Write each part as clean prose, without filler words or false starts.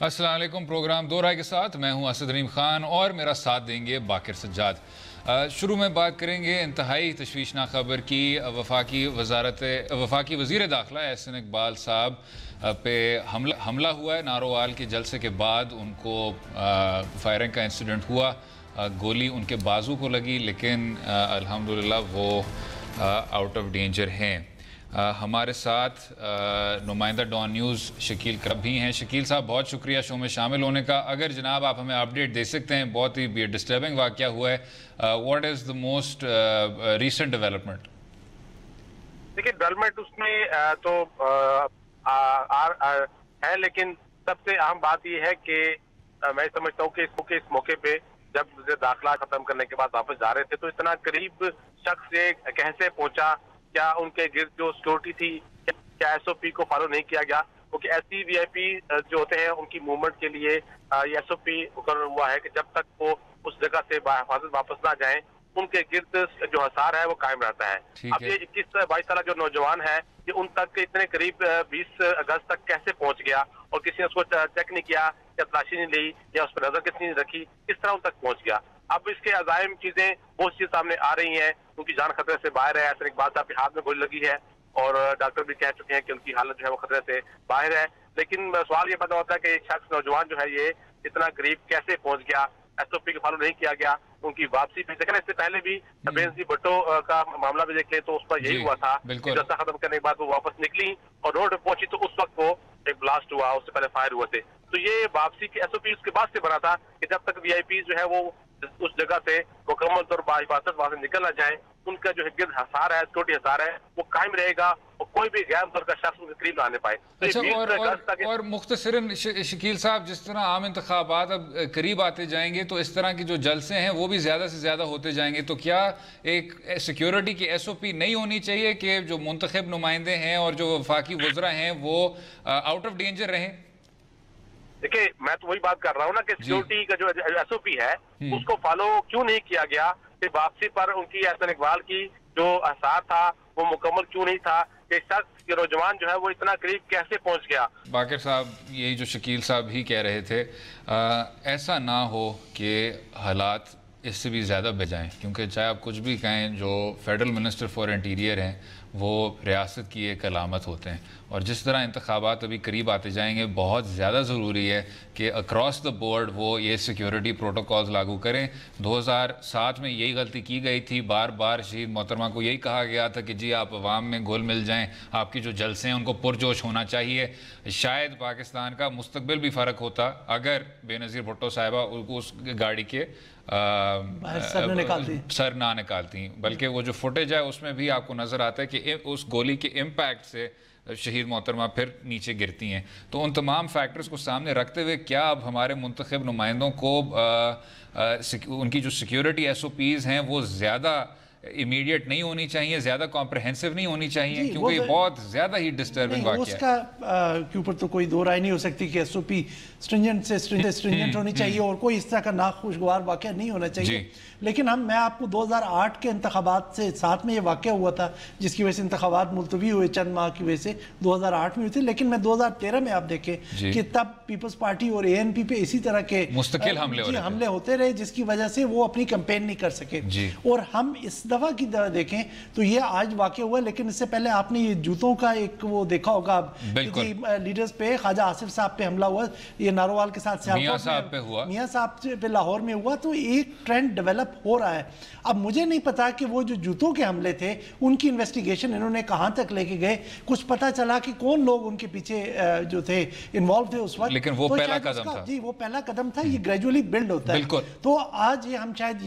अस्सलाम वालेकुम। प्रोग्राम दो राय के साथ मैं हूं असद रहीम खान और मेरा साथ देंगे बाकिर सज्जाद। शुरू में बात करेंगे इंतहाई तशवीशनाक खबर की। वफाकी वज़ीर दाखिला एहसन इकबाल साहब पे हमला हुआ है। नारोवाल के जलसे के बाद उनको फायरिंग का इंसिडेंट हुआ, गोली उनके बाजू को लगी, लेकिन अल्हम्दुलिल्लाह वो आउट ऑफ डेंजर हैं। हमारे साथ नुमाइंदा डॉन न्यूज़ शकील करब भी हैं। शकील साहब, बहुत शुक्रिया शो में शामिल होने का। अगर जनाब आप हमें अपडेट दे सकते हैं, बहुत ही डिस्टर्बिंग वाक़या हुआ है। What is the most recent development? देखिए, डेवलपमेंट उसमें तो है, लेकिन सबसे अहम बात यह है कि मैं समझता हूँ कि इस मौके पे जब दाखिला खत्म करने के बाद वापस जा रहे थे तो इतना करीब शख्स कैसे पहुंचा, क्या उनके गिर्द जो सिक्योरिटी थी, क्या एसओपी को फॉलो नहीं किया गया? क्योंकि ऐसी वीआईपी जो होते हैं उनकी मूवमेंट के लिए ये एसओपी मुकर्रर हुआ है कि जब तक वो उस जगह से बाहिफाजत वापस ना जाएं, उनके गिर्द जो हसार है वो कायम रहता है। अब ये 21-22 साल जो नौजवान है, ये उन तक इतने करीब 20 अगस्त तक कैसे पहुंच गया और किसी ने उसको चेक नहीं किया या तलाशी नहीं ली या उस पर नजर किसी ने रखी, किस तरह उन तक पहुंच गया? अब इसके अजायम चीजें बहुत सी सामने आ रही हैं। उनकी जान खतरे से बाहर है। एहसन इकबाल साहब के हाथ में गोली लगी है और डॉक्टर भी कह चुके हैं कि उनकी हालत जो है वो खतरे से बाहर है। लेकिन सवाल ये पैदा होता है कि एक शख्स नौजवान जो है ये इतना करीब कैसे पहुंच गया? एसओपी को फॉलो नहीं किया गया, उनकी वापसी भी देखें। इससे पहले भी बेनजीर भुट्टो का मामला भी देख ले तो उस पर यही हुआ था। जलसा खत्म करने के बाद वो वापस निकली और रोड पे पहुंची तो उस वक्त वो एक ब्लास्ट हुआ, उससे पहले फायर हुए थे। तो ये वापसी की एसओपी उसके बाद से बना था कि जब तक वीआईपी जो है वो उस जगह से मुकम्मल तौर पर हिफाजत वहां से निकल ना जाए, उनका जो गिर्द हसार है, सिक्योरिटी हसार है, वो कायम रहेगा और कोई भी गैर मुतल्लिका शख्स उनके करीब ना आने पाए। अच्छा, और मुख्तसरन शकील साहब, जिस तरह आम इंतखाबात अब करीब आते जाएंगे तो इस तरह की जो जलसे हैं वो भी ज़्यादा से ज़्यादा होते जाएंगे, तो क्या एक सिक्योरिटी की एसओपी नहीं होनी चाहिए कि जो मुंतखब नुमाइंदे हैं और जो वफाकी वज़रा हैं वो आउट ऑफ डेंजर रहें? देखिए, मैं तो वही बात कर रहा हूँ ना कि सिक्योरिटी का जो एसओपी है उसको फॉलो क्यों नहीं किया गया? कि वापसी पर उनकी एहसन इकबाल की जो आसार था वो मुकम्मल क्यों नहीं था? कि शख्स के नौजवान जो है वो इतना करीब कैसे पहुंच गया? बाकिर साहब, यही जो शकील साहब ही कह रहे थे, ऐसा ना हो कि हालात इससे भी ज़्यादा बजाएं, क्योंकि चाहे आप कुछ भी कहें, जो फेडरल मिनिस्टर फॉर इंटीरियर हैं वो रियासत की एक अलामत होते हैं। और जिस तरह इंतखाबात अभी करीब आते जाएंगे, बहुत ज़्यादा ज़रूरी है कि अक्रॉस द बोर्ड वो ये सिक्योरिटी प्रोटोकॉल्स लागू करें। 2007 में यही गलती की गई थी। बार बार शहीद मोहतरमा को यही कहा गया था कि जी आप अवाम में घुल मिल जाएं, आपकी जो जलसे हैं उनको पुरजोश होना चाहिए। शायद पाकिस्तान का मुस्तकबिल भी फ़र्क होता अगर बेनज़ीर भुट्टो साहिबा उस गाड़ी के सर ना निकालती, बल्कि वो जो फुटेज है उसमें भी आपको नज़र आता है कि उस गोली के इम्पैक्ट से शहीद मोहतरमा फिर नीचे गिरती हैं। तो उन तमाम फैक्टर्स को सामने रखते हुए क्या अब हमारे मुंतखब नुमाइंदों को उनकी जो सिक्योरिटी एसओपीज़ हैं वो ज़्यादा इमीडिएट नहीं होनी चाहिए, ज़्यादा कॉम्प्रहेंसिव नहीं होनी चाहिए? क्योंकि ये बहुत ज़्यादा ही डिस्टर्बिंग वाक़या है। उसका के ऊपर तो कोई दो राय नहीं हो सकती कि एसओपी स्ट्रिंजेंट से स्ट्रिंजेंट होनी चाहिए और कोई इस तरह का नाखुशगवार वाक़या नहीं होना चाहिए। लेकिन मैं आपको 2008 के इंतखाबात से साथ में ये वाक़या हुआ था जिसकी वजह से इंतखाबात मुलतवी हुए, चंद माह की वजह से 2008 में हुए थे। लेकिन मैं 2013 में आप देखें कि तब पीपल्स पार्टी और एएनपी पे इसी तरह के मुस्तकिल हमले होते रहे, जिसकी वजह से वो अपनी कैंपेन नहीं कर सके। और हम इस दफा की देखें तो ये आज वाक़या हुआ, लेकिन इससे पहले आपने ये जूतों का एक वो देखा होगा लीडर्स पे, ख्वाजा आसिफ साहब पे हमला हुआ, ये नारोवाल के साथ मियां साहब पे हुआ, मियां साहब पे लाहौर में हुआ। तो एक ट्रेंड डेवलप हो रहा है। अब मुझे नहीं पता कि वो जो जूतों के हमले थे उनकी इन्वेस्टिगेशन इन्होंने कहां तक लेके गए। कुछ पता चला कि कौन लोग उनके पीछे जो थे इन्वॉल्व थे उस वक्त, लेकिन वो पहला कदम था। जी, वो पहला कदम था। ये ग्रेजुअली बिल्ड होता है। तो आज ये हम शायद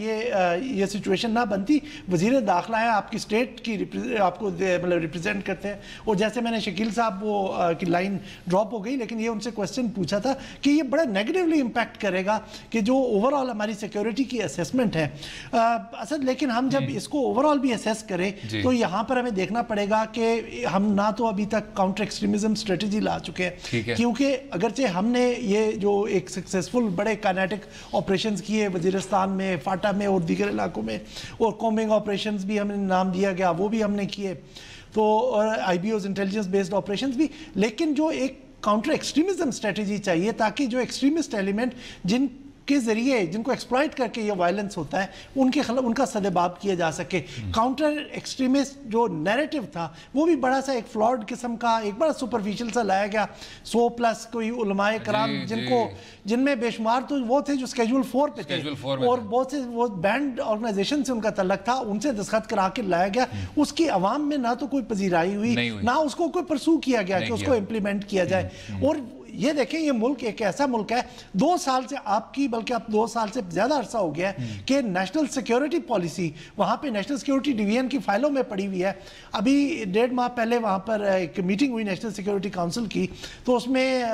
ये सिचुएशन ना बनती। वजीर दाखिला है, आपकी स्टेट की आपको मतलब रिप्रेजेंट करते हैं। और जैसे मैंने शकील साहब वो की लाइन ड्रॉप हो गई, लेकिन ये उनसे क्वेश्चन पूछा था कि ये बड़ा नेगेटिवली इंपैक्ट करेगा कि जो ओवरऑल हमारी सिक्योरिटी की असेसमेंट है असद। लेकिन हम जब इसको ओवरऑल भी असेस करें तो यहाँ पर हमें देखना पड़ेगा कि हम ना तो अभी तक काउंटर एक्सट्रीमिज्म स्ट्रेटजी ला चुके हैं, क्योंकि अगरचे हमने ये जो एक सक्सेसफुल बड़े काइनेटिक ऑपरेशंस किए वजीरिस्तान में, फाटा में और दीगर इलाकों में, और कॉम्बिंग ऑपरेशंस भी हमने नाम दिया गया वो भी हमने किए, तो और आईबीओज इंटेलिजेंस बेस्ड ऑपरेशंस भी। लेकिन जो एक काउंटर एक्सट्रीमिज्म स्ट्रेटजी चाहिए, ताकि जो एक्सट्रीमिस्ट एलिमेंट जिन के ज़रिए जिनको एक्सप्लॉइट करके ये वायलेंस होता है उनका सदेबाब किया जा सके। काउंटर एक्सट्रीमिस्ट जो नैरेटिव था वो भी बड़ा सा एक फ्लॉड किस्म का, एक बड़ा सुपरफिशियल सा लाया गया। 100+ कोई उलमाए कराम जिनमें बेशुमार तो वो थे जो स्केड्यूल 4 पे थे और बहुत से वो बैंड ऑर्गेनाइजेशन से उनका तल्लक था, उनसे दस्तखत करा के लाया गया। उसकी अवाम में ना तो कोई पजीराई हुई ना उसको कोई परसू किया गया कि उसको इम्प्लीमेंट किया जाए। और ये देखें, ये मुल्क एक ऐसा मुल्क है 2 साल से आपकी, बल्कि आप 2 साल से ज़्यादा अरसा हो गया है कि नेशनल सिक्योरिटी पॉलिसी वहाँ पे नेशनल सिक्योरिटी डिवीजन की फाइलों में पड़ी हुई है। अभी 1.5 माह पहले वहाँ पर एक मीटिंग हुई नेशनल सिक्योरिटी काउंसिल की, तो उसमें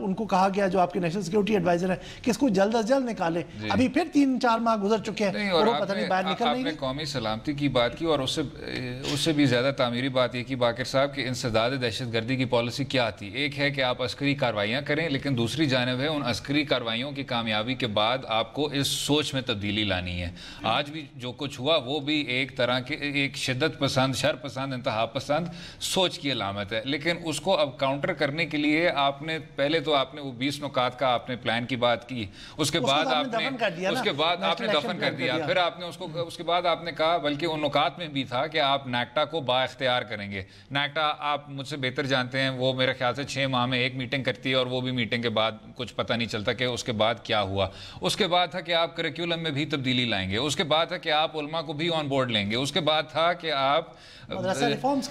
उनको कहा गया, जो आपके नेशनल सिक्योरिटी एडवाइजर है, कि इसको जल्द अज जल्द निकाले। अभी फिर 3-4 माह गुजर चुके हैं और वो पता नहीं बाहर निकल नहीं। आपने कौमी सलामती की बात की और उससे भी ज़्यादा तामीरी बात ये की बाकिर साहब कि इंसदाद दहशतगर्दी की पॉलिसी क्या थी। एक है कि आप अस्करी कार्रवाइयाँ करें, लेकिन दूसरी जानिब है उन अस्करी कार्रवाइयों की कामयाबी के बाद आपको इस सोच में तब्दीली लानी है। आज भी जो कुछ हुआ वो भी एक तरह के एक शिद्दत पसंद, शर पसंद, इंतहा पसंद सोच की अलामत है। लेकिन उसको अब काउंटर करने के लिए आपने पहले तो आपने वो 20 नुकात का आपने प्लान की बात की, उसके बाद आपने दफन कर दिया, फिर आपने उसके बाद आपने कहा, बल्कि उन नुकात में भी था कि आप नैक्टा को बाइख्तियार करेंगे। नैक्टा आप मुझसे बेहतर जानते हैं, वो मेरे ख्याल से 6 माह में एक मीटिंग करती है और वो भी मीटिंग के बाद कुछ पता नहीं चलता कि उसके बाद क्या हुआ। उसके बाद था कि आप करिकुलम में भी तब्दीली लाएंगे, उसके बाद था कि आप उलमा को भी ऑन बोर्ड लेंगे, उसके बाद था कि आप मदरसा रिफॉर्म्स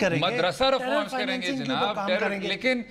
करेंगे जनाब। लेकिन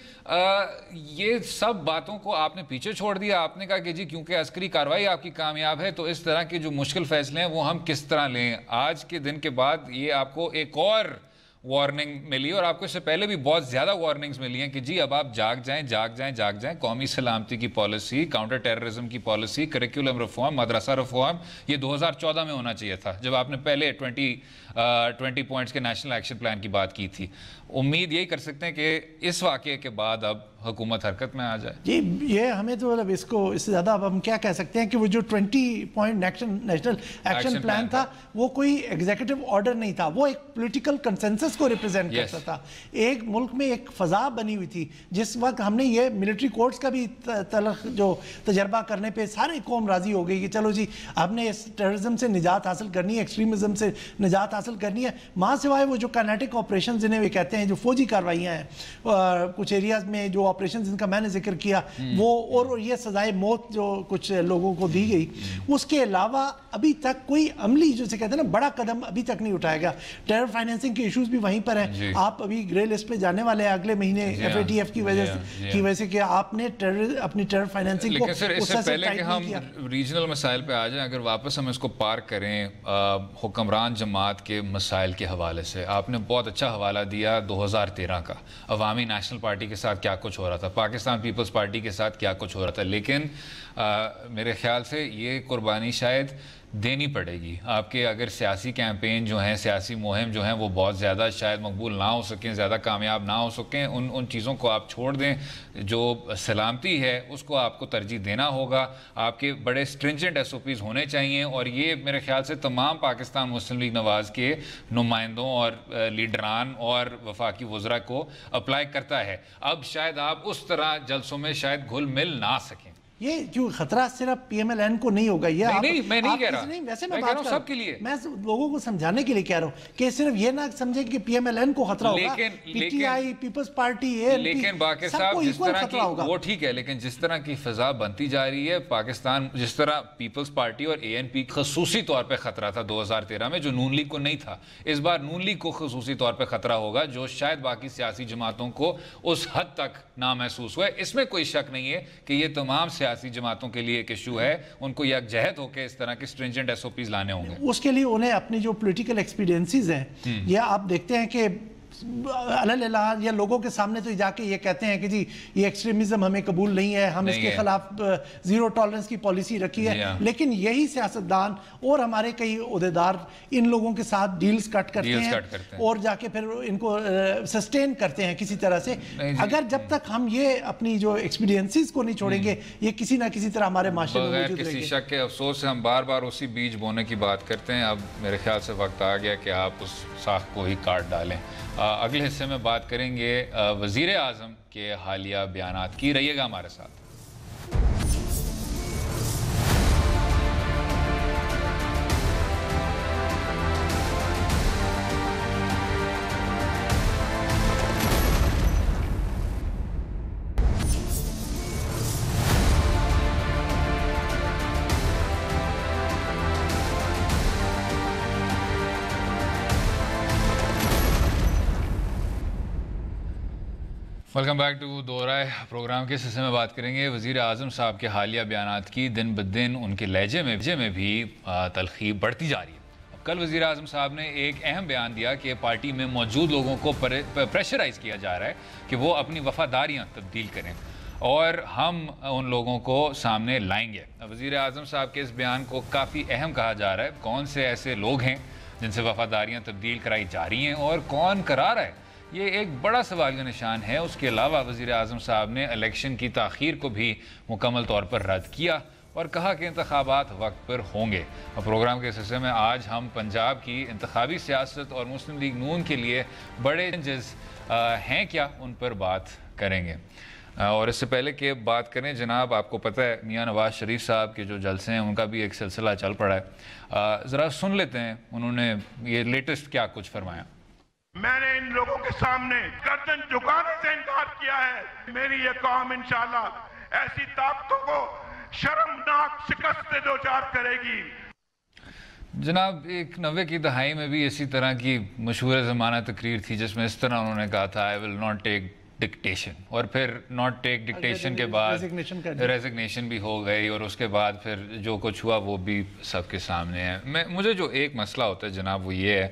ये सब बातों को आपने पीछे छोड़ दिया। आपने कहा कि जी क्योंकि अस्करी कार्रवाई आपकी कामयाब है तो इस तरह के जो मुश्किल फैसले हैं वो हम किस तरह लें। आज के दिन के बाद ये आपको एक और वार्निंग मिली और आपको इससे पहले भी बहुत ज़्यादा वार्निंग्स मिली हैं कि जी अब आप जाग जाएं। कौमी सलामती की पॉलिसी, काउंटर टेररिज्म की पॉलिसी, करिकुलम रिफॉर्म, मदरसा रिफॉर्म, ये 2014 में होना चाहिए था जब आपने पहले 20 पॉइंट्स के नेशनल एक्शन प्लान की बात की थी। उम्मीद यही कर सकते हैं कि इस वाक़े के बाद अब हुकूमत हरकत में आ जाए। जी, ये हमें तो मतलब इसको इससे ज़्यादा अब हम क्या कह सकते हैं कि वो जो 20 पॉइंट नेशनल एक्शन प्लान था वो कोई एग्जीक्यूटिव ऑर्डर नहीं था, वो एक पॉलिटिकल कंसेंसस को रिप्रेजेंट करता था। एक मुल्क में एक फ़ज़ा बनी हुई थी जिस वक्त हमने ये मिलिट्री कोर्ट्स का भी तलख जो तजर्बा करने पे सारी कौम राज़ी हो गई कि चलो जी आपने इस टेररिज्म से निजात हासिल करनी है, एक्सट्रीमिज्म से निजात हासिल करनी है। माँ सिवाय वो जो काइनेटिक ऑपरेशन जिन्हें वे कहते हैं, जो फौजी कार्रवाइयाँ हैं कुछ एरियाज में, जो ऑपरेशन जिनका मैंने जिक्र किया वो, और ये सजाए मौत जो कुछ लोगों को दी गई, उसके अलावा अभी तक कोई अमली जिसे कहते हैं ना बड़ा कदम अभी तक नहीं उठाया गया। टेरर फाइनेंसिंग के इश्यूज भी वहीं पर हैं। आप अभी ग्रे लिस्ट पे जाने वाले हैं अगले महीने FATF की वजह से कि आपने अपनी टेरर फाइनेंसिंग को। इससे पहले कि हम रीजनल मसाइल पे आ जाएं, अगर वापस हम इसको पार करें हुक्मरान जमात के मसाइल के हवाले से, आपने बहुत अच्छा हवाला दिया 2013 का, अवामी नेशनल पार्टी के साथ क्या कुछ हो रहा था, पाकिस्तान पीपल्स पार्टी के साथ क्या कुछ हो रहा था। लेकिन मेरे ख्याल से ये कुर्बानी शायद देनी पड़ेगी। आपके अगर सियासी कैंपेन जो हैं, सियासी मुहिम जो हैं, वो बहुत ज़्यादा शायद मकबूल ना हो सकें, ज़्यादा कामयाब ना हो सकें, उन चीज़ों को आप छोड़ दें। जो सलामती है उसको आपको तरजीह देना होगा। आपके बड़े स्ट्रिंजेंट SOPs होने चाहिए और ये मेरे ख्याल से तमाम पाकिस्तान मुस्लिम लीग नवाज़ के नुमाइंदों और लीडरान और वफाकी वज़रा को अप्लाई करता है। अब शायद आप उस तरह जलसों में शायद घुल मिल ना सकें। ये जो खतरा सिर्फ PMLN को नहीं होगा, ये नहीं, मैं नहीं कह रहा, वैसे मैं कह रहा हूं सबके लिए। मैं लोगों को समझाने के लिए कह रहा हूं कि सिर्फ ये ना समझे कि PMLN को खतरा होगा, PTI, पीपल्स पार्टी, लेकिन बाकिर साहब जिस तरह की वो ठीक है, लेकिन जिस तरह की फिजा बनती जा रही है पाकिस्तान, जिस तरह पीपल्स पार्टी और ANP खसूसी तौर पर खतरा था 2013 में जो नून लीग को नहीं था, इस बार नून लीग को खसूसी तौर पर खतरा होगा जो शायद बाकी सियासी जमातों को उस हद तक ना महसूस हुआ। इसमें कोई शक नहीं है कि ये तमाम सियासी जमातों के लिए एक इशू है, उनको यकजहत होकर इस तरह के स्ट्रिंजेंट SOPs लाने होंगे। उसके लिए उन्हें अपनी जो पॉलिटिकल एक्सपीरियंसेस हैं, ये आप देखते हैं कि अल्लाह या लोगों के सामने तो जाके ये कहते हैं कि जी ये एक्सट्रीमिज्म हमें कबूल नहीं है, हम इसके खिलाफ जीरो टॉलरेंस की पॉलिसी रखी है। लेकिन यही सियासतदान और हमारे कई ओहदेदार इन लोगों के साथ डील्स कट करते हैं और जाके फिर इनको सस्टेन करते हैं किसी तरह से। अगर जब तक हम ये अपनी जो एक्सपीरियंसेस को नहीं छोड़ेंगे, ये किसी ना किसी तरह हमारे माशरे में मौजूद रहेंगे। किसी शक के अफसोस से हम बार बार उसी बीज बोने की बात करते हैं। अब मेरे ख्याल से वक्त आ गया कि आप उस साख को ही काट डालें। اگلے حصے میں بات کریں گے وزیر اعظم کے حالیہ بیانات کی. رہیے گا ہمارے ساتھ. Welcome back to Do Raaye. Program کے حصے میں بات کریں گے وزیر اعظم صاحب کے حالیہ بیانات کی. دن بدن ان کے لہجے میں بھی تلخی بڑھتی جا رہی ہے. کل وزیر اعظم صاحب نے ایک اہم بیان دیا کہ پارٹی میں موجود لوگوں کو پریشرائز کیا جا رہا ہے کہ وہ اپنی وفاداریاں تبدیل کریں اور ہم ان لوگوں کو سامنے لائیں گے. وزیر اعظم صاحب کے اس بیان کو کافی اہم کہا جا رہا ہے. کون سے ایسے لوگ ہیں جن سے وفاداریاں تبدیل کرائی جا رہی ہیں اور کون کرا رہا ہے؟ یہ ایک بڑا سوالیہ نشان ہے. اس کے علاوہ وزیر اعظم صاحب نے الیکشن کی تاخیر کو بھی مکمل طور پر رد کیا اور کہا کہ انتخابات وقت پر ہوں گے. پروگرام کے سلسلے میں آج ہم پنجاب کی انتخابی سیاست اور مسلم لیگ نون کے لیے بڑے چیلنجز ہیں کیا ان پر بات کریں گے. اور اس سے پہلے کہ بات کریں جناب، آپ کو پتہ ہے میاں نواز شریف صاحب کے جو جلسے ہیں ان کا بھی ایک سلسلہ چل پڑا ہے. ذرا سن لیتے ہیں انہوں نے یہ لیٹسٹ کیا کچھ فرمایا. میں نے ان لوگوں کے سامنے گردن جھکانے سے انکار کیا ہے. میری یہ قوم انشاءاللہ ایسی طاقتوں کو شرمناک شکست سے دوچار کرے گی. جناب ایک 90 کی دہائی میں بھی اسی طرح کی مشہور زمانہ تقریر تھی جس میں اس طرح انہوں نے کہا تھا I will not take dictation، اور پھر not take dictation کے بعد ریزگنیشن بھی ہو گئی اور اس کے بعد پھر جو کچھ ہوا وہ بھی سب کے سامنے ہے. مجھے جو ایک مسئلہ ہوتا ہے جناب وہ یہ ہے،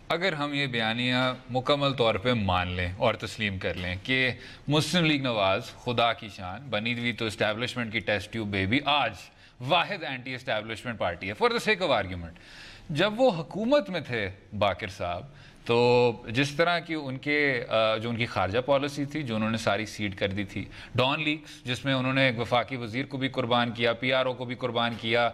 اگر ہم یہ بیانیہ مکمل طور پہ مان لیں اور تسلیم کر لیں کہ مسلم لیگ نواز خدا کی شان بنی ہوئی تو اسٹیبلشمنٹ کی ٹیسٹ ٹیوب بیبی آج واحد اینٹی اسٹیبلشمنٹ پارٹی ہے for the sake of argument. جب وہ حکومت میں تھے باقر صاحب تو جس طرح کی جو ان کی خارجہ پالیسی تھی جو انہوں نے ساری سیڈ کر دی تھی، ڈان لیکس جس میں انہوں نے ایک وفاقی وزیر کو بھی قربان کیا، پی آر او کو بھی قربان کیا،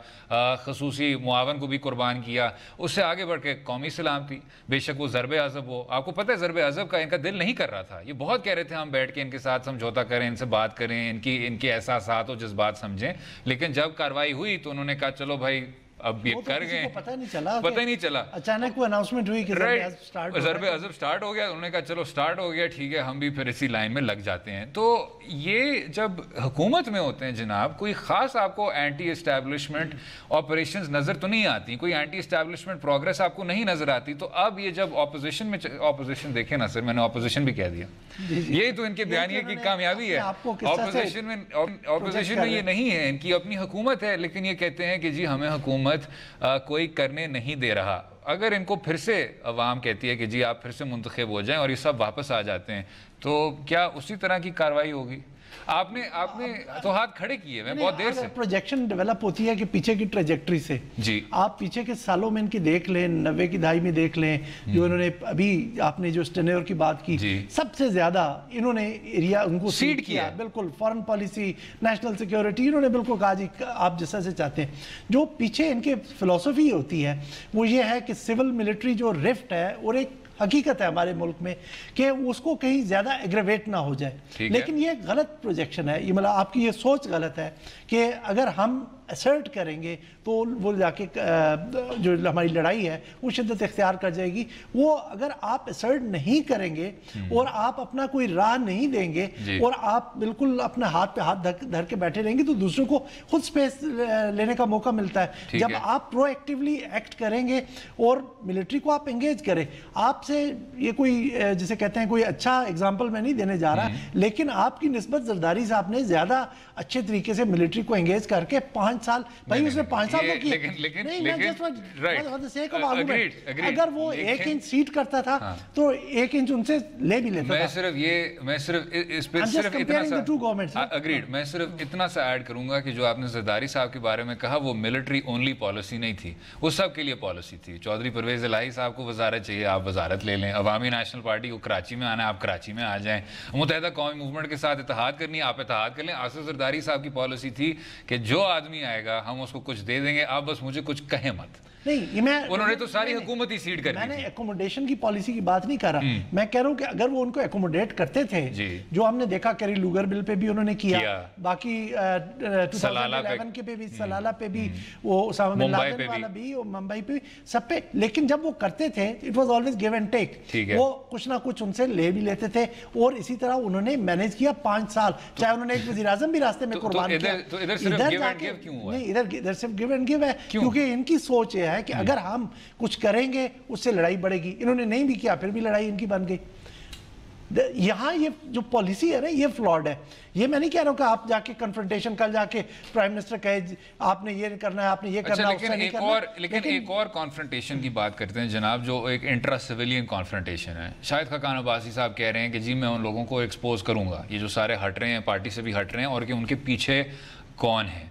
خصوصی معاون کو بھی قربان کیا، اس سے آگے بڑھ کے قومی سلامتی، بے شک وہ ضرب عضب ہو. آپ کو پتہ ہے ضرب عضب کا ان کا دل نہیں کر رہا تھا. یہ بہت کہہ رہے تھے ہم بیٹھ کے ان کے ساتھ سمجھوتا کریں، ان سے بات کریں، ان کے احساسات و جذبات سمجھیں، لیکن جب کارروائی ہوئی تو انہوں نے کہا چلو بھائی اب یہ کر گئے. پتہ ہی نہیں چلا اچانک وہ اناؤنسمنٹ ہوئی کہ ضرب عضب سٹارٹ ہو گیا. انہوں نے کہا چلو سٹارٹ ہو گیا ٹھیک ہے ہم بھی پھر اسی لائن میں لگ جاتے ہیں. تو یہ جب حکومت میں ہوتے ہیں جناب کوئی خاص آپ کو اینٹی اسٹیبلشمنٹ آپریشنز نظر تو نہیں آتی، کوئی اینٹی اسٹیبلشمنٹ پروگریس آپ کو نہیں نظر آتی. تو اب یہ جب اپوزیشن دیکھیں نا سر، میں نے اپوزیشن بھی کہہ دیا، یہی تو ان کے بیانیے کی کامیابی ہے. اپوزیشن میں یہ نہیں ہے، ان کی اپنی حکومت ہے لیکن یہ کہتے ہیں کہ جی ہمیں حکومت کوئی کرنے نہیں دے رہا. اگر ان کو پھر سے عوام کہتی ہے کہ جی آپ پھر سے منتخب ہو جائیں اور یہ سب واپس آ جاتے ہیں تو کیا اسی طرح کی کارروائی ہوگی؟ آپ نے تو ہاتھ کھڑے کیے میں بہت دیر سے. پروجیکشن ڈیولپ ہوتی ہے کہ پیچھے کی ٹریجیکٹری سے جی آپ پیچھے کے سالوں میں ان کی دیکھ لیں، 90 کی دہائی میں دیکھ لیں، جو انہوں نے ابھی آپ نے جو اسٹینیور کی بات کی سب سے زیادہ انہوں نے ایریا ان کو سیڈ کیا. بالکل فارن پالیسی، نیشنل سیکیورٹی، انہوں نے بالکل کہا جی آپ جیسا سے چاہتے ہیں. جو پیچھے ان کے فلسفی ہوتی ہے وہ یہ ہے کہ سول ملٹری جو رفٹ ہے اور ایک حقیقت ہے ہمارے ملک میں کہ اس کو کہیں زیادہ ایگریویٹ نہ ہو جائے. لیکن یہ غلط پروجیکشن ہے، یہ مطلب آپ کی یہ سوچ غلط ہے کہ اگر ہم اسرٹ کریں گے تو وہ جا کے جو ہماری لڑائی ہے وہ شدت اختیار کر جائے گی. وہ اگر آپ اسرٹ نہیں کریں گے اور آپ اپنا کوئی راہ نہیں دیں گے اور آپ بالکل اپنے ہاتھ پہ ہاتھ دھر کے بیٹھے رہیں گے تو دوسروں کو خود سپیس لینے کا موقع ملتا ہے. جب آپ پرو ایکٹیولی ایکٹ کریں گے اور ملٹری کو آپ انگیج کریں، آپ سے یہ کوئی جسے کہتے ہیں کوئی اچھا اگزامپل میں نہیں دینے جا رہا لیکن آپ کی نسبت زرداری صاحب نے زیادہ اچھے طریقے سے ملٹری کو انگیج کر کے 5 سال بھائی اس نے 5 سال تو کیا اگر وہ 1 انچ سیٹ کرتا تھا تو 1 انچ ان سے لے بھی لیتا تھا. میں صرف اس پہ صرف میں صرف اتنا سا ایڈ کروں گا کہ جو آپ نے زرداری صاحب کے بارے میں کہا وہ ملٹری اونلی پالیسی نہیں تھی، وہ سب کے لیے پالیسی تھی. چودھری پرویز الہی صاحب کو وزارت چاہیے آپ وزارت لے لیں، عوامی نیشنل پارٹی کو کراچی میں آنا ہے آپ کراچی میں آ جائیں، متحدہ قومی موومنٹ کے ساتھ اتحاد کرنی ہے آپ اتحاد کر لیں. آصف زرداری صاحب کی پالیسی تھی کہ جو آدمی نہیں آئے گا ہم اس کو کچھ دے دیں گے, آپ بس مجھے کچھ کہیں مت. نہیں, انہوں نے تو ساری حکومت ہی سیڈ کر دی. میں نے ایکوموڈیشن کی پالیسی کی بات نہیں کر رہا, میں کہہ رہا ہوں کہ اگر وہ ان کو ایکوموڈیٹ کرتے تھے, جو ہم نے دیکھا کیری لوگر بل پہ بھی انہوں نے کیا, باقی 2011 کے پہ بھی, سلالہ پہ بھی, وہ اسامہ بن لادن والا بھی, ممبئی پہ بھی, سب پہ. لیکن جب وہ کرتے تھے it was always give and take, وہ کچھ نہ کچھ ان سے لے بھی لیتے تھے, اور اسی طرح انہوں نے مینیج کیا 5 سال, چاہے انہوں نے ایک وزیر اعظم بھی راستے میں قربان کیا. ادھر صرف گیو اینڈ گیو کیوں ہوا؟ نہیں, ادھر صرف گیو اینڈ گیو ہے کیونکہ ان کی سوچ یہ ہے کہ اگر ہم کچھ کریں گے اس سے لڑائی بڑھے گی. انہوں نے نہیں بھی کیا, پھر بھی لڑائی ان کی بن گئی. یہاں یہ جو پالیسی ہے نا, یہ فلاڈ ہے. یہ میں نہیں کہہ رہا ہوں کہ آپ جا کے کنفرنٹیشن کل جا کے پرائم منسٹر کہے آپ نے یہ کرنا ہے, آپ نے یہ کرنا ہے. لیکن ایک اور کانفرنٹیشن کی بات کرتے ہیں جناب, جو ایک انٹرا سویلین کانفرنٹیشن ہے. شاہد خاقان عباسی صاحب کہہ رہے ہیں کہ جی میں ان لوگوں کو ایکسپوز کروں گا, یہ جو سارے ہٹ رہے ہیں پارٹی سے بھی ہٹ رہے ہیں, اور کہ ان کے پیچھے کون ہے.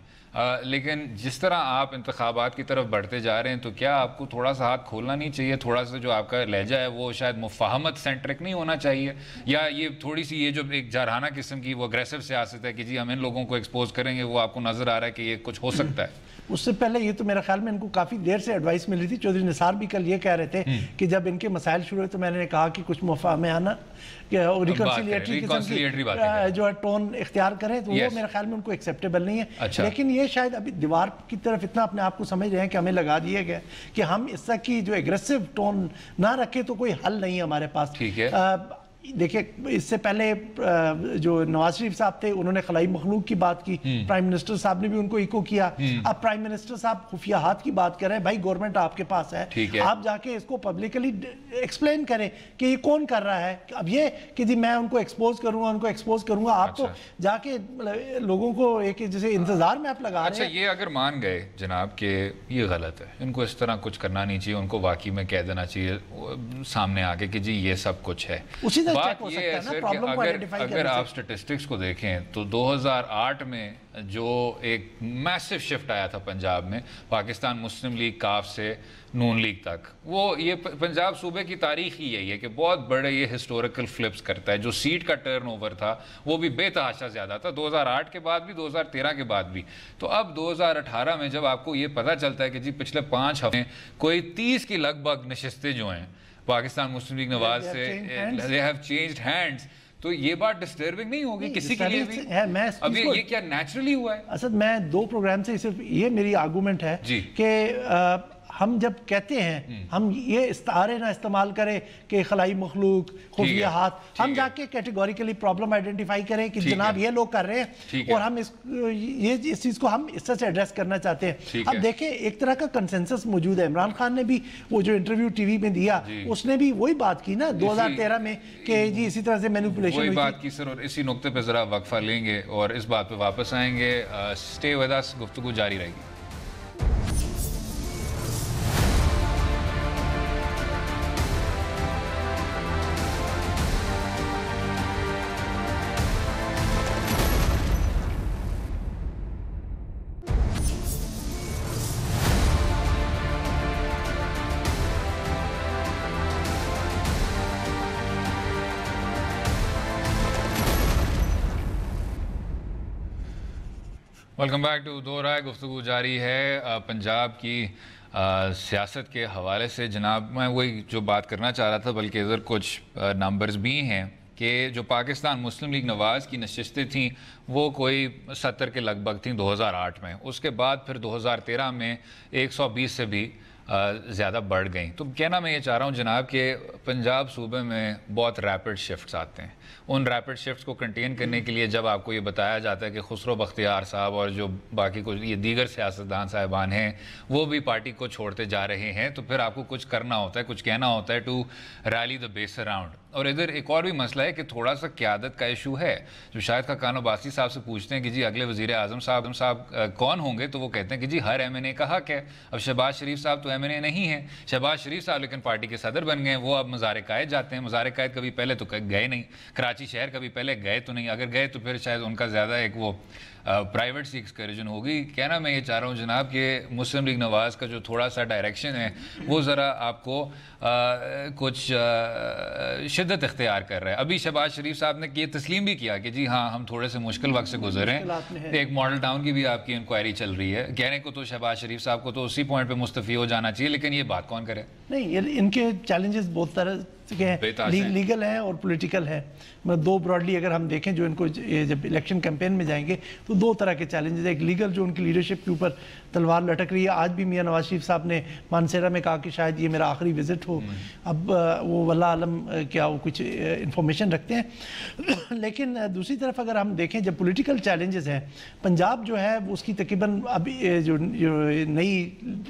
لیکن جس طرح آپ انتخابات کی طرف بڑھتے جا رہے ہیں, تو کیا آپ کو تھوڑا سا ہاتھ کھولنا نہیں چاہیے؟ تھوڑا سا جو آپ کا لہجہ ہے وہ شاید مفاہمت سینٹرک نہیں ہونا چاہیے, یا یہ تھوڑی سی یہ جو ایک جارحانہ قسم کی وہ اگریسو سیاست ہے کہ جی ہم ان لوگوں کو ایکسپوز کریں گے, وہ آپ کو نظر آ رہا ہے کہ یہ کچھ ہو سکتا ہے؟ اس سے پہلے یہ تو میرا خیال میں ان کو کافی دیر سے ایڈوائس ملی تھی. چودھری نثار بھی کل یہ کہہ رہے تھے کہ جب ان کے مسائل شروع ہوئے تو میں نے کہا کہ کچھ مفاہمانہ ریکنسیلیٹری قسم کی جو ٹون اختیار کریں, تو وہ میرے خیال میں ان کو ایکسیپٹیبل نہیں ہے. لیکن یہ شاید ابھی دیوار کی طرف اتنا اپنے آپ کو سمجھ رہے ہیں کہ ہمیں لگا دیا گیا کہ ہم اس طرح کی جو ایگریسو ٹون نہ رکھیں تو کوئی حل نہیں ہے ہمارے پاس. دیکھیں, اس سے پہلے جو نواز شریف صاحب تھے انہوں نے خلائی مخلوق کی بات کی, پرائم منسٹر صاحب نے بھی ان کو ایکو کیا. اب پرائم منسٹر صاحب خفیہ ہاتھ کی بات کر رہے ہیں. بھائی گورنمنٹ آپ کے پاس ہے, آپ جا کے اس کو پبلکلی ایکسپلین کریں کہ یہ کون کر رہا ہے. اب یہ کہ جی میں ان کو ایکسپوز کروں گا, آپ تو جا کے لوگوں کو ایک جیسے انتظار میں آپ لگا رہے ہیں. اچھا, یہ اگر مان گئے جناب کہ یہ غلط ہے, ان کو اس طرح کچھ کرنا نہیں چاہیے, ان کو واقعی میں کہہ دینا چاہیے سامنے آ کے کہ جی یہ سب کچھ ہے. بات یہ ہے سر کہ اگر آپ سٹیٹسٹکس کو دیکھیں تو 2008 میں جو ایک میسو شفٹ آیا تھا پنجاب میں, پاکستان مسلم لیگ کاف سے نون لیگ تک, وہ یہ پنجاب صوبے کی تاریخ ہی یہی ہے کہ بہت بڑے یہ ہسٹوریکل فلپس کرتا ہے. جو سیٹ کا ٹرن اوور تھا وہ بھی بے تحاشا زیادہ تھا, 2008 کے بعد بھی 2013 کے بعد بھی. تو اب 2018 میں جب آپ کو یہ پتہ چلتا ہے کہ جی پچھلے 5 ہفتے کوئی 30 کی لگ بھگ نشستیں جو ہیں پاکستان مسلم لیگ نواز سے they have changed hands, تو یہ بات ڈسٹربنگ نہیں ہوگی کسی کے لیے بھی؟ اب یہ کیا نیچرلی ہوا ہے؟ اسد میں 2 پروگرام سے صرف یہ میری آرگومنٹ ہے کہ ہم جب کہتے ہیں ہم یہ استعارے نہ استعمال کریں کہ خلائی مخلوق, خفیہ ہاتھ, ہم جا کے کیٹیگوریکلی پرابلم آئیڈینٹیفائی کریں کہ جناب یہ لوگ کر رہے ہیں اور ہم اس چیز کو ہم اس طرح سے ایڈریس کرنا چاہتے ہیں. اب دیکھیں ایک طرح کا کنسنسس موجود ہے. عمران خان نے بھی وہ جو انٹرویو ٹی وی میں دیا اس نے بھی وہی بات کی نا 2013 میں کہ جی اسی طرح سے مینیپولیشن وہی بات کی سر. اور اسی نقطے پہ ذرا وقفہ لیں گے اور اس بات پہ واپس آئیں گے. اسٹے ود اس, گفتگو جاری رہے گی. ویلکم بیک ٹو دو رائے. گفتگو جاری ہے پنجاب کی سیاست کے حوالے سے. جناب میں وہی جو بات کرنا چاہ رہا تھا, بلکہ ادھر کچھ نمبرز بھی ہیں کہ جو پاکستان مسلم لیگ نواز کی نشستیں تھیں وہ کوئی 70 کے لگ بھگ تھیں 2008 میں. اس کے بعد پھر 2013 میں 120 سے بھی زیادہ بڑھ گئیں. تو کہنا میں یہ چاہ رہا ہوں جناب کہ پنجاب صوبے میں بہت ریپڈ شفٹس آتے ہیں. ان ریپڈ شفٹس کو کنٹین کرنے کے لیے جب آپ کو یہ بتایا جاتا ہے کہ خسرو بختیار صاحب اور جو باقی کچھ یہ دیگر سیاستدان صاحبان ہیں وہ بھی پارٹی کو چھوڑتے جا رہے ہیں, تو پھر آپ کو کچھ کرنا ہوتا ہے, کچھ کہنا ہوتا ہے to rally the base around. اور ادھر ایک اور بھی مسئلہ ہے کہ تھوڑا سا قیادت کا ایشو ہے. جو شاہد خاقان عباسی صاحب سے پوچھتے ہیں کہ جی اگلے وزیر اعظم صاحب کون ہوں گے, تو وہ کہتے ہیں کہ جی ہر ایم این اے کا حق ہے. اب شہباز شریف صاحب تو ایم این اے نہیں ہیں. شہباز شریف صاحب لیکن پارٹی کے صدر بن گئے, وہ اب مزار قائد جاتے ہیں. مزار قائد کبھی پہلے تو گئے نہیں, کراچی شہر کبھی پہلے گئے تو نہیں, اگر گئے تو پھر شاید ان کا زیادہ ایک وہ پرائیویٹ سی ایکسکرجن ہوگی. کہنا میں یہ چاہ رہا ہوں جناب کہ مسلم لیگ نواز کا جو تھوڑا سا ڈائریکشن ہے وہ ذرا آپ کو کچھ شدت اختیار کر رہا ہے. ابھی شہباز شریف صاحب نے یہ تسلیم بھی کیا کہ جی ہاں ہم تھوڑے سے مشکل وقت سے گزرے ہیں. ایک ماڈل ٹاؤن کی بھی آپ کی انکوائری چل رہی ہے. کہنے کو تو شہباز شریف صاحب کو تو اسی پوائنٹ پہ مستعفی ہو جانا چاہیے, لیکن یہ بات کون کرے؟ نہیں, ان کے چیلنجز بہت طرح کے لیگل ہیں اور پولیٹیکل ہیں. مطلب دو براڈلی اگر ہم دیکھیں جو ان کو جب الیکشن کیمپین میں جائیں گے تو دو طرح کے چیلنجز. ایک لیگل جو ان کی لیڈرشپ کے اوپر تلوار لٹک رہی ہے. آج بھی میاں نواز شریف صاحب نے مانسیرا میں کہا کہ شاید یہ میرا آخری وزٹ ہو. اب وہ واللہ عالم کیا وہ کچھ انفارمیشن رکھتے ہیں. لیکن دوسری طرف اگر ہم دیکھیں جب پولیٹیکل چیلنجز ہیں, پنجاب جو ہے اس کی تقریباً اب جو نئی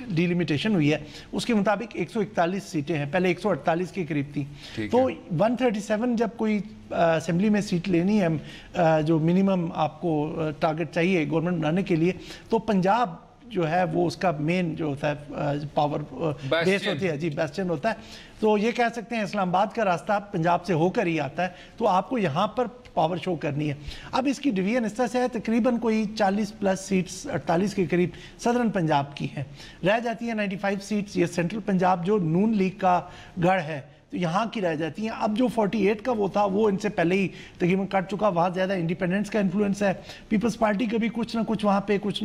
ڈیلیمیٹیشن ہوئی ہے اس کے مطابق 141 سیٹیں ہیں, پہلے 148 کے قریب تھی. تو 137 جب کوئی اسمبلی میں سیٹ لینی ہے جو منیمم آپ کو ٹارگٹ چاہیے گورنمنٹ بنانے کے لیے, تو پنجاب جو ہے وہ اس کا مین جو ہوتا ہے پاور بیس ہوتی ہے, جی بیسٹن ہوتا ہے. تو یہ کہہ سکتے ہیں اسلام آباد کا راستہ پنجاب سے ہو کر ہی آتا ہے, تو آپ کو یہاں پر پاور شو کرنی ہے. اب اس کی ڈویژن اس طرح سے ہے تقریباً کوئی 40+ سیٹس 48 کے قریب صدرن پنجاب کی ہیں. رہ جاتی ہیں 95 سیٹس یہ سینٹرل پنجاب جو نون لیگ کا گڑھ ہے تو یہاں کی رہ جاتی ہیں. اب جو 48 کا وہ تھا وہ ان سے پہلے ہی تقریباً کٹ چکا. وہاں زیادہ انڈیپینڈنس کا انفلوئنس ہے. پیپلز پارٹی کا بھی کچھ نہ کچھ وہاں پہ کچھ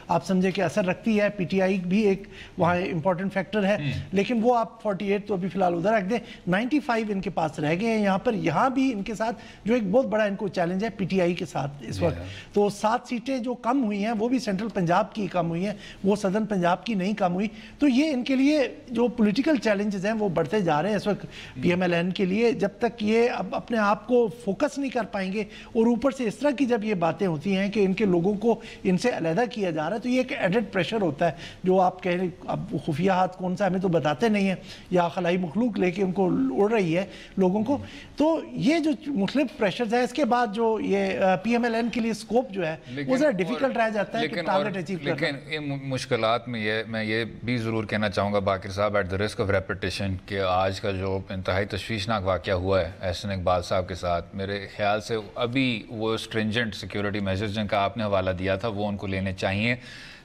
آپ سمجھے کہ اثر رکھتی ہے. پی ٹی آئی بھی ایک وہاں امپورٹنٹ فیکٹر ہے. لیکن وہ آپ 48 تو ابھی فی الحال ادھر رکھ دیں. 95 ان کے پاس رہ گئے ہیں یہاں پر. یہاں بھی ان کے ساتھ جو ایک بہت بڑا ان کو چیلنج ہے پی ٹی آئی کے ساتھ اس وقت. تو 7 سیٹیں جو کم ہوئی ہیں وہ بھی سینٹرل پنجاب کی کم ہوئی ہیں, وہ صدرن پنجاب کی نہیں کم ہوئی. تو یہ ان کے لیے جو پولیٹیکل چیلنجز ہیں وہ بڑھتے جا رہے ہیں اس وقت پی ایم ایل این کے لیے. جب تک یہ اب اپنے آپ کو فوکس نہیں کر پائیں گے اور اوپر سے اس طرح کی جب یہ باتیں ہوتی ہیں کہ ان کے لوگوں کو ان سے علیحدہ کیا جا رہا ہے, تو یہ ایک ایڈڈ پریشر ہوتا ہے جو آپ کہہ رہے اب خفیہ ہاتھ کون سا ہمیں تو بتاتے نہیں ہیں, یا خلائی مخلوق لے کے ان کو اڑ رہی ہے لوگوں کو. تو یہ جو مختلف پریشرز ہیں اس کے بعد جو یہ پی ایم ایل این کے لیے اسکوپ جو ہے وہ ذرا ڈیفیکلٹ رہ جاتا ہے کہ ٹارگٹ اچیو کرنا. لیکن ان مشکلات میں میں یہ بھی ضرور کہنا چاہوں گا باقر صاحب at the risk of repetition کہ آج کا جو انتہائی تشویشناک واقعہ ہوا ہے احسن اقبال صاحب کے ساتھ, میرے خیال سے ابھی وہ اسٹرینجنٹ سیکیورٹی میجرز جن کا آپ نے حوالہ دیا تھا وہ ان کو لینے چاہیے,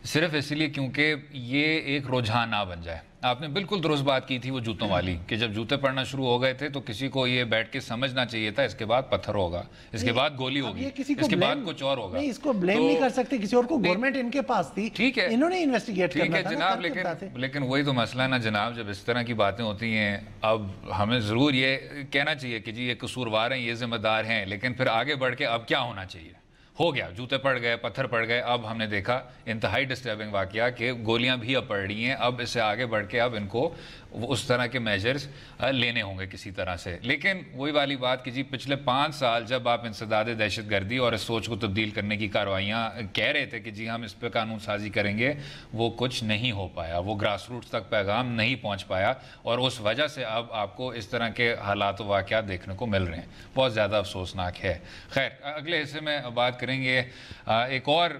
صرف اس لیے کیونکہ یہ ایک رجحان نہ بن جائے. آپ نے بالکل درست بات کی تھی وہ جوتوں والی کہ جب جوتے پڑنا شروع ہو گئے تھے تو کسی کو یہ بیٹھ کے سمجھنا چاہیے تھا اس کے بعد پتھر ہوگا, اس کے بعد گولی ہوگی, اس کے بعد کچھ اور ہوگا. نہیں, اس کو بلیم نہیں کر سکتے کسی اور کو, گورنمنٹ ان کے پاس تھی, ٹھیک ہے, انہوں نے انویسٹیگیٹ کرنا تھا جناب. لیکن وہی تو مسئلہ ہے نا جناب, جب اس طرح کی باتیں ہوتی ہیں اب ہمیں ضرور یہ کہنا چاہیے کہ جی یہ قصوروار ہیں, یہ ذمہ دار ہیں, لیکن پھر آگے بڑھ کے اب کیا ہونا چاہیے. ہو گیا, جوتے پڑ گئے, پتھر پڑ گئے, اب ہم نے دیکھا انتہائی ڈسٹربنگ واقعہ کہ گولیاں بھی اب پڑ رہی ہیں. اب اس سے آگے بڑھ کے اب ان کو اس طرح کے میجرز لینے ہوں گے کسی طرح سے. لیکن وہی والی بات کہ جی پچھلے 5 سال جب آپ انسداد دہشت گردی اور اس سوچ کو تبدیل کرنے کی کارروائیاں کہہ رہے تھے کہ جی ہم اس پہ قانون سازی کریں گے, وہ کچھ نہیں ہو پایا, وہ گراس روٹس تک پیغام نہیں پہنچ پایا, اور اس وجہ سے اب آپ کو اس طرح کے حالات و واقعات دیکھنے کو مل رہے ہیں. بہت زیادہ افسوسناک ہے. خیر, اگلے حصے میں بات کریں گے ایک اور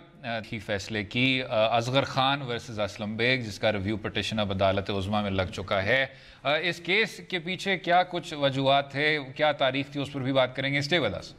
تھی فیصلے کی, اصغر خان ورسز اسلم بیگ, جس کا ریویو پٹیشن اب عدالت عظمیٰ میں لگ چکا ہے. اس کیس کے پیچھے کیا کچھ وجوہات تھے, کیا تاریخ تھی, اس پر بھی بات کریں گے. Stay with us.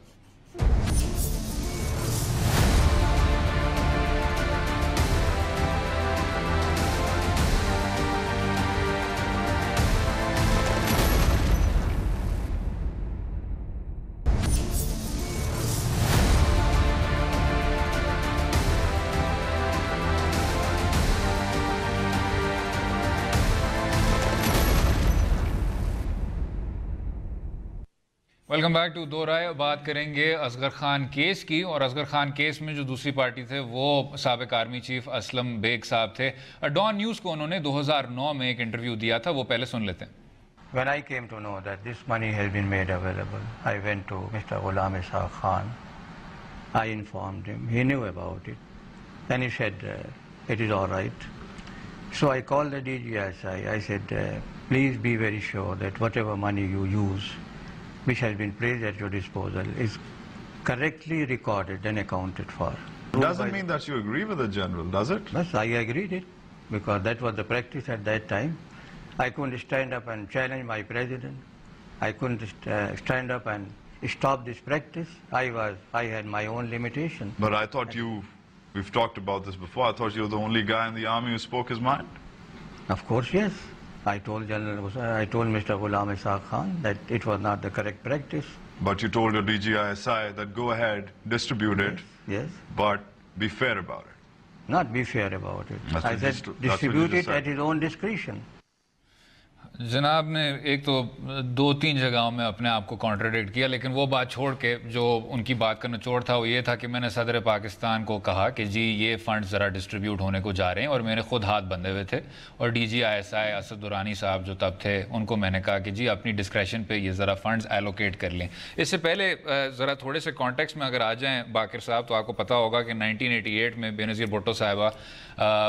Welcome back to Do Raaye. بات کریں گے اصغر خان کیس کی, اور اصغر خان کیس میں جو دوسری پارٹی تھے وہ سابق آرمی چیف اسلم بیگ صاحب تھے. ڈان نیوز کو انہوں نے 2009 میں ایک انٹرویو دیا تھا, وہ پہلے سن لیتے ہیں. When I came to know that this money has been made available, I went to Mr. Ghulam Ishaq Khan. I informed him. He knew about it. Then he said, it is all right. So I called the DGSI. I said, please be very sure that whatever money you use, which has been placed at your disposal, is correctly recorded and accounted for. Doesn't mean that you agree with the general, does it? Yes, I agreed it, because that was the practice at that time. I couldn't stand up and challenge my president. I couldn't stand up and stop this practice. I had my own limitation. But I thought we've talked about this before, I thought you were the only guy in the army who spoke his mind. Of course, yes. I told Mr. Ghulam Ishaq Khan that it was not the correct practice. But you told your DGISI that go ahead, distribute it, Yes. but be fair about it. Not be fair about it. That's I what said you just distribute it said. at his own discretion. जनाब ने एक तो 2-3 जगहों में अपने आप को contradict किया, लेकिन वो बात छोड़ के जो उनकी बात का निचोड़ था वो ये था कि मैंने सदर पाकिस्तान को कहा कि जी ये फ़ंड ज़रा डिस्ट्रीब्यूट होने को जा रहे हैं, और मैंने खुद हाथ बंधे हुए थे, और DGISI असद दुरानी साहब जो तब थे उनको मैंने कहा कि जी अपनी डिस्क्रेशन पे ये ज़रा फ़ंड्स एलोकेट कर लें। इससे पहले ज़रा थोड़े से कॉन्टेक्स्ट में अगर आ जाएँ बाकिर साहब, तो आपको पता होगा कि 1988 में बेनज़ीर भुट्टो साहिबा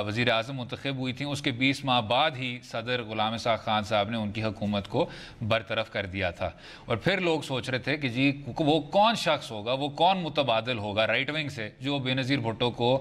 वज़ीर आज़म मुंतखब हुई थी। उसके 20 माह बाद ही सदर गुलाम इसाक़ खान साहब ने उनकी हुकूमत को बरतरफ कर दिया था, और फिर लोग सोच रहे थे कि जी वो कौन शख्स होगा, वो कौन मुतबादिल होगा राइट विंग से जो बेनज़ीर भुट्टो को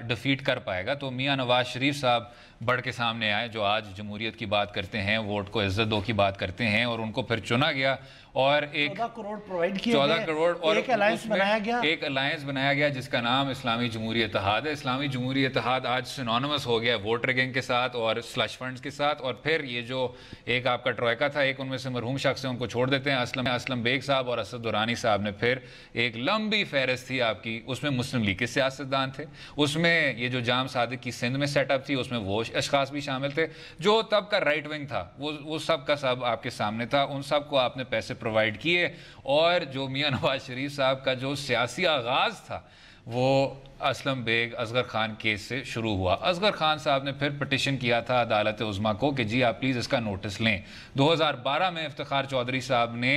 डिफीट कर पाएगा। तो मियाँ नवाज शरीफ साहब बढ़ के सामने आए, जो आज जमहूरियत की बात करते हैं, वोट को इज्जत दो की बात करते हैं, और उनको फिर चुना गया और एक 14 करोड़ प्रोवाइड किए 14 करोड़ और एक अलायंस बनाया गया, एक अलायंस बनाया गया जिसका नाम इस्लामी जमहूरी इत्तेहाद है। इस्लामी जमहूरी इत्तेहाद आज सिनोनिमस हो गया वोट रिगिंग के साथ और स्लश फंड्स के साथ। और फिर ये जो एक आपका ट्रोयका था, एक उनमें से मरहूम शख्स है, उनको छोड़ देते हैं, असलम बेग साहब और असद दुरानी साहब ने फिर एक लंबी फहरिस्त थी आपकी, उसमें मुस्लिम लीग के सियासतदान थे, उसमें ये जो जाम सादिक की सिंध में सेटअप थी उसमें वो अशखास भी शामिल थे, जो तब का राइट विंग था वो सब का सब आपके सामने था। उन सब को आपने पैसे प्रोवाइड किए, और जो मियाँ नवाज शरीफ साहब का जो सियासी आगाज़ था वो असलम बेग असगर खान केस से शुरू हुआ। असगर खान साहब ने फिर पिटिशन किया था अदालत उज़्मा को कि जी आप प्लीज़ इसका नोटिस लें। 2012 में इफ्तिखार चौधरी साहब ने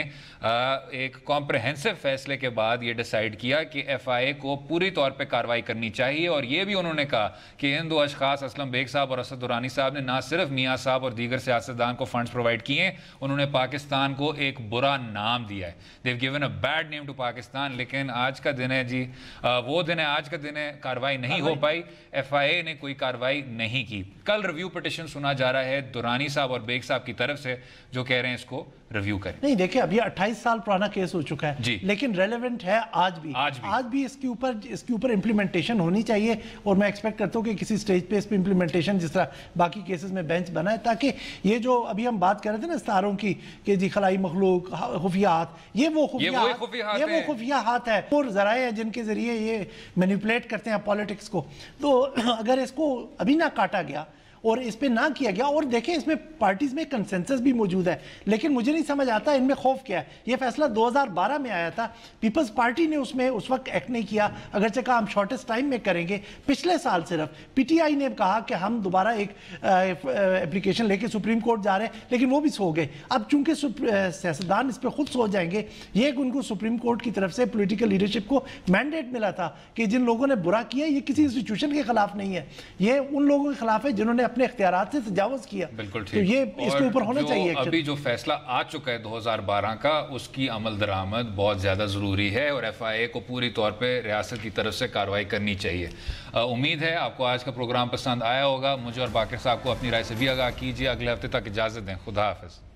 एक कॉम्प्रहेंसिव फैसले के बाद ये डिसाइड किया कि FIA को पूरी तौर पे कार्रवाई करनी चाहिए, और ये भी उन्होंने कहा कि इन दो अशखास असलम बेग साहब और असद दुरानी साहब ने ना सिर्फ मियाँ साहब और दीगर सियासतदान को फंड्स प्रोवाइड किए, उन्होंने पाकिस्तान को एक बुरा नाम दिया है। They've given a bad name to Pakistan. लेकिन आज का दिन है जी, वो दिन है, आज का दिन है, कार्रवाई नहीं हो पाई, FIA ने कोई कार्रवाई नहीं की। कल रिव्यू पिटिशन सुना जा रहा है दुरानी साहब और बेग साहब की तरफ से, जो कह रहे हैं इसको रिव्यू करें। नहीं देखिए, अभी 28 साल पुराना केस हो चुका है जी, लेकिन रेलेवेंट है आज भी इसके ऊपर इम्प्लीमेंटेशन होनी चाहिए, और मैं एक्सपेक्ट करता हूँ कि किसी स्टेज पे इस पे इम्प्लीमेंटेशन जिस तरह बाकी केसेस में बेंच बना है, ताकि ये जो अभी हम बात कर रहे थे ना सितारों की कि जी खलाई मखलूक खुफिया हाथ, ये वो खुफिया हाथ है और जराए हैं जिनके जरिए ये मैनिपुलेट करते हैं पॉलिटिक्स को। तो अगर इसको अभी ना काटा गया और इस पे ना किया गया, और देखें इसमें पार्टीज में कंसेंसस भी मौजूद है, लेकिन मुझे नहीं समझ आता इनमें खौफ क्या है। ये फैसला 2012 में आया था, पीपल्स पार्टी ने उसमें उस वक्त एक्ट नहीं किया, अगरचे कहा हम शॉर्टेस्ट टाइम में करेंगे। पिछले साल सिर्फ PTI ने कहा कि हम दोबारा एक एप्लीकेशन लेके सुप्रीम कोर्ट जा रहे हैं, लेकिन वो भी सो गए। अब चूंकि सियासतदान इस पर खुद सो जाएंगे, ये उनको सुप्रीम कोर्ट की तरफ से पोलिटिकल लीडरशिप को मैंडेट मिला था कि जिन लोगों ने बुरा किया ये किसी इंस्टीट्यूशन के खिलाफ नहीं है, ये उन लोगों के खिलाफ है जिन्होंने अपने इख्तियारात से तजावुज़ किया। बिल्कुल ठीक। तो ये इसके ऊपर होना चाहिए। अभी जो फैसला आ चुका है 2012 का, उसकी अमल दरामद बहुत ज़्यादा ज़रूरी है, और FIA को पूरी तौर पे रियासत की तरफ से कार्रवाई करनी चाहिए। उम्मीद है आपको आज का प्रोग्राम पसंद आया होगा। मुझे और बाकिर साहब को अपनी राय से भी आगाह कीजिए। अगले हफ्ते तक इजाज़त दें। खुदा हाफ़िज़।